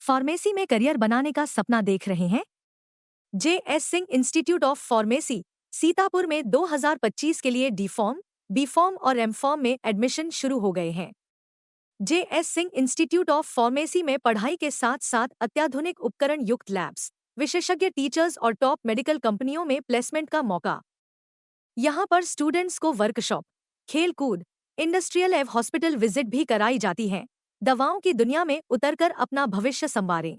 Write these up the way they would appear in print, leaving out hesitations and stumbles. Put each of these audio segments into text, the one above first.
Pharmacy में career बनाने का सपना देख रहे हैं? JS. Singh institute of pharmacy Sitapur में 2025 के लिए डी फॉर्म, बी फॉर्म और एम फॉर्म में एडमिशन शुरू हो गए हैं। JS. Singh institute of pharmacy में पढ़ाई के साथ साथ अत्याधुनिक उपकरण युक्त लैब्स, विशेषज्ञ टीचर्स और टॉप मेडिकल कंपनियों में प्लेसमेंट का मौका। यहाँ पर स्टूडेंट्स को वर्कशॉप, खेल कूद, इंडस्ट्रियल एवं हॉस्पिटल विजिट भी कराई जाती है। दवाओं की दुनिया में उतरकर अपना भविष्य संवारें।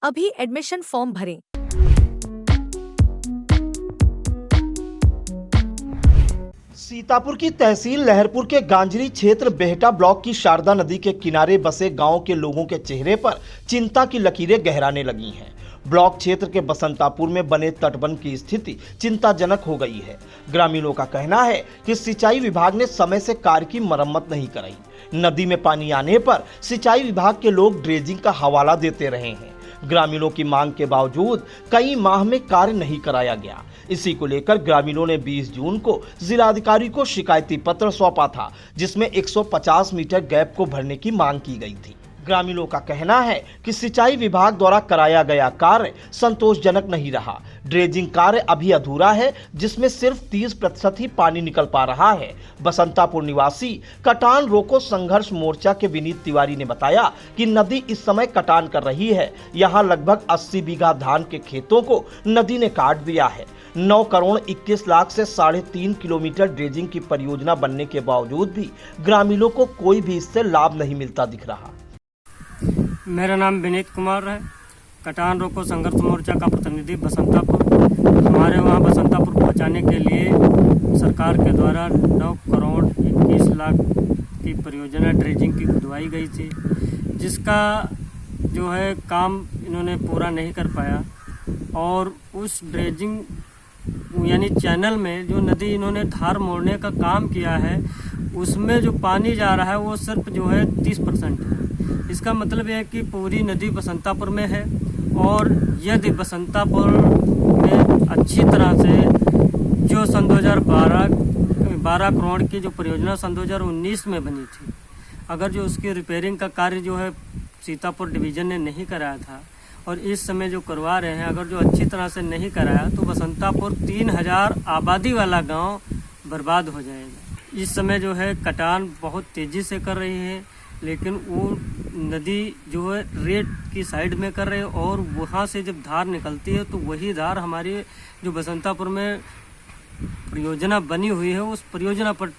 अभी एडमिशन फॉर्म भरें। सीतापुर की तहसील लहरपुर के गांजरी क्षेत्र बेहटा ब्लॉक की शारदा नदी के किनारे बसे गांव के लोगों के चेहरे पर चिंता की लकीरें गहराने लगी हैं। ब्लॉक क्षेत्र के बसंतापुर में बने तटबंध की स्थिति चिंताजनक हो गई है। ग्रामीणों का कहना है कि सिंचाई विभाग ने समय से कार्य की मरम्मत नहीं कराई। नदी में पानी आने पर सिंचाई विभाग के लोग ड्रेजिंग का हवाला देते रहे हैं। ग्रामीणों की मांग के बावजूद कई माह में कार्य नहीं कराया गया। इसी को लेकर ग्रामीणों ने 20 जून को जिलाधिकारी को शिकायती पत्र सौंपा था, जिसमें 150 मीटर गैप को भरने की मांग की गई थी। ग्रामीणों का कहना है कि सिंचाई विभाग द्वारा कराया गया कार्य संतोषजनक नहीं रहा। ड्रेजिंग कार्य अभी अधूरा है, जिसमें सिर्फ 30% ही पानी निकल पा रहा है। बसंतापुर निवासी कटान रोको संघर्ष मोर्चा के विनीत तिवारी ने बताया कि नदी इस समय कटान कर रही है। यहाँ लगभग 80 बीघा धान के खेतों को नदी ने काट दिया है। 9 करोड़ 21 लाख से 3.5 किलोमीटर ड्रेजिंग की परियोजना बनने के बावजूद भी ग्रामीणों को कोई भी इससे लाभ नहीं मिलता दिख रहा। मेरा नाम विनीत कुमार है, कटान रोको संघर्ष मोर्चा का प्रतिनिधि बसंतापुर। हमारे वहाँ बसंतापुर पहुँचाने के लिए सरकार के द्वारा 9 करोड़ 21 लाख की परियोजना ड्रेजिंग की खुदवाई गई थी, जिसका जो है काम इन्होंने पूरा नहीं कर पाया। और उस ड्रेजिंग यानी चैनल में जो नदी इन्होंने धार मोड़ने का काम किया है, उसमें जो पानी जा रहा है वो सिर्फ जो है 30% है। इसका मतलब है कि पूरी नदी बसंतापुर में है। और यदि बसंतापुर में अच्छी तरह से जो सन 2012 करोड़ की जो परियोजना सन 2019 में बनी थी, अगर जो उसकी रिपेयरिंग का कार्य जो है सीतापुर डिवीज़न ने नहीं कराया था और इस समय जो करवा रहे हैं, अगर जो अच्छी तरह से नहीं कराया तो बसंतापुर 3000 आबादी वाला गांव बर्बाद हो जाएगा। इस समय जो है कटान बहुत तेज़ी से कर रही है, लेकिन वो नदी जो है रेत की साइड में कर रहे हैं और वहाँ से जब धार निकलती है तो वही धार हमारी जो बसंतापुर में परियोजना बनी हुई है उस परियोजना पर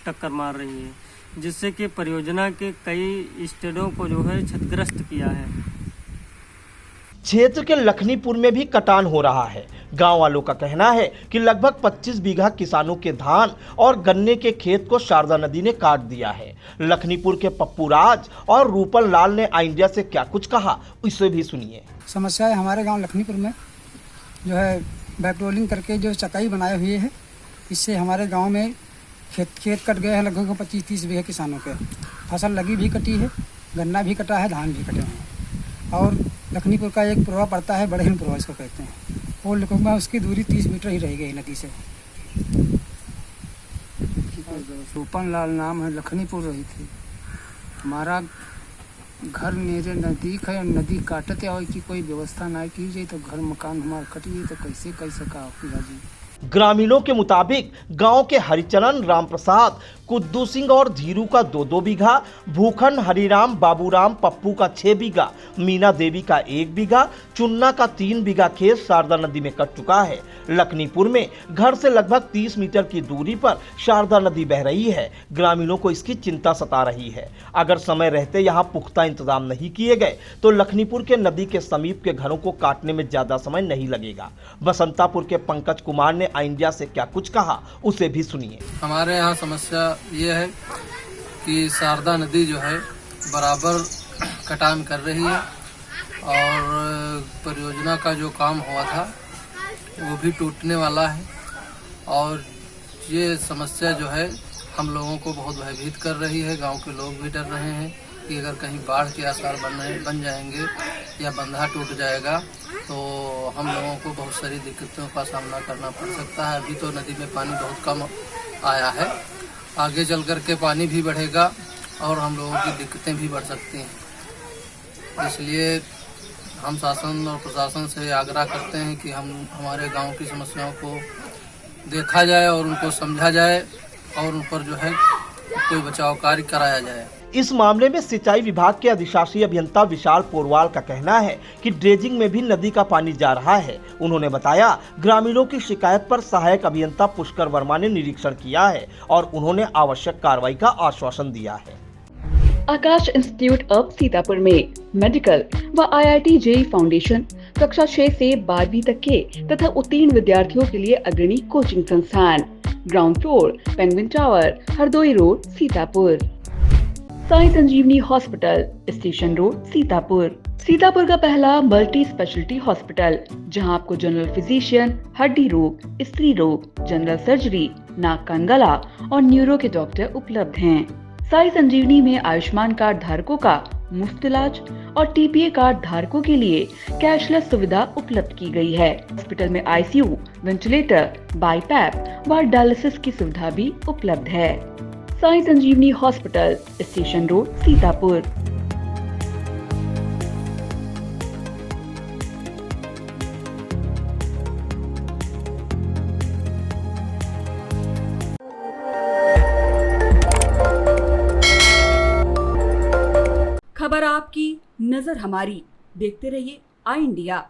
टक्कर मार रही है, जिससे कि परियोजना के कई स्टेटों को जो है क्षतिग्रस्त किया है। क्षेत्र के लखनीपुर में भी कटान हो रहा है। गांव वालों का कहना है कि लगभग 25 बीघा किसानों के धान और गन्ने के खेत को शारदा नदी ने काट दिया है। लखनीपुर के पप्पू राज और रूपल लाल ने आई इंडिया से क्या कुछ कहा, इसे भी सुनिए। समस्या है हमारे गांव लखनीपुर में जो है बैकरोलिंग करके जो चकाई बनाए हुए है, इससे हमारे गांव में खेत कट गए हैं। लगभग 25-30 बीघा किसानों के फसल लगी भी कटी है, गन्ना भी कटा है, धान भी कटे हैं। और लखनीपुर का एक पुरवा पड़ता है, बड़हन पुरवा इसको कहते हैं, वो लगभग उसकी दूरी 30 मीटर ही रह गई नदी से। रूपन लाल नाम है, लखनीपुर रही थी। हमारा घर मेरे नज़दीक है, नदी काटते और की कोई व्यवस्था ना की जाए तो घर मकान हमारा कट गई तो कैसे कैसे का जी। ग्रामीणों के मुताबिक गांव के हरिचरण, रामप्रसाद, कुद्दू सिंह और धीरू का 2-2 बीघा, भूखंड, हरिराम, बाबूराम, पप्पू का 6 बीघा, मीना देवी का 1 बीघा, चुन्ना का 3 बीघा खेत शारदा नदी में कट चुका है। लखनीपुर में घर से लगभग 30 मीटर की दूरी पर शारदा नदी बह रही है। ग्रामीणों को इसकी चिंता सता रही है। अगर समय रहते यहाँ पुख्ता इंतजाम नहीं किए गए तो लखनीपुर के नदी के समीप के घरों को काटने में ज्यादा समय नहीं लगेगा। बसंतापुर के पंकज कुमार ने आई इंडिया से क्या कुछ कहा, उसे भी सुनिए। हमारे यहाँ समस्या ये है कि शारदा नदी जो है बराबर कटान कर रही है और परियोजना का जो काम हुआ था वो भी टूटने वाला है। और ये समस्या जो है हम लोगों को बहुत भयभीत कर रही है। गांव के लोग भी डर रहे हैं कि अगर कहीं बाढ़ के आसार बन जाएंगे या बंधा टूट जाएगा तो हम लोगों को बहुत सारी दिक्कतों का सामना करना पड़ सकता है। अभी तो नदी में पानी बहुत कम आया है, आगे चल कर के पानी भी बढ़ेगा और हम लोगों की दिक्कतें भी बढ़ सकती हैं। इसलिए हम शासन और प्रशासन से आग्रह करते हैं कि हमारे गांव की समस्याओं को देखा जाए और उनको समझा जाए और उन पर जो है कोई बचाव कार्य कराया जाए। इस मामले में सिंचाई विभाग के अधिशासी अभियंता विशाल पोरवाल का कहना है कि ड्रेजिंग में भी नदी का पानी जा रहा है। उन्होंने बताया, ग्रामीणों की शिकायत पर सहायक अभियंता पुष्कर वर्मा ने निरीक्षण किया है और उन्होंने आवश्यक कार्रवाई का आश्वासन दिया है। आकाश इंस्टीट्यूट ऑफ सीतापुर में मेडिकल व IIT JEE फाउंडेशन कक्षा 6 से 12वीं तक के तथा उत्तीर्ण विद्यार्थियों के लिए अग्रणी कोचिंग संस्थान। Ground floor, penguin tower, Hardoi road, Sitapur. Sai Sanjeevani hospital, station road, Sitapur. Sitapur का पहला मल्टी स्पेशलिटी हॉस्पिटल, जहां आपको जनरल फिजिशियन, हड्डी रोग, स्त्री रोग, जनरल सर्जरी, नाक कान गला और न्यूरो के डॉक्टर उपलब्ध हैं। साई संजीवनी में आयुष्मान कार्ड धारकों का मुफ्त इलाज और TPA कार्ड धारकों के लिए कैशलेस सुविधा उपलब्ध की गई है। हॉस्पिटल में ICU, वेंटिलेटर, बाईपैप व डायलिसिस की सुविधा भी उपलब्ध है। Sai Sanjeevani hospital, station road, Sitapur. खबर आपकी, नजर हमारी। देखते रहिए आई इंडिया।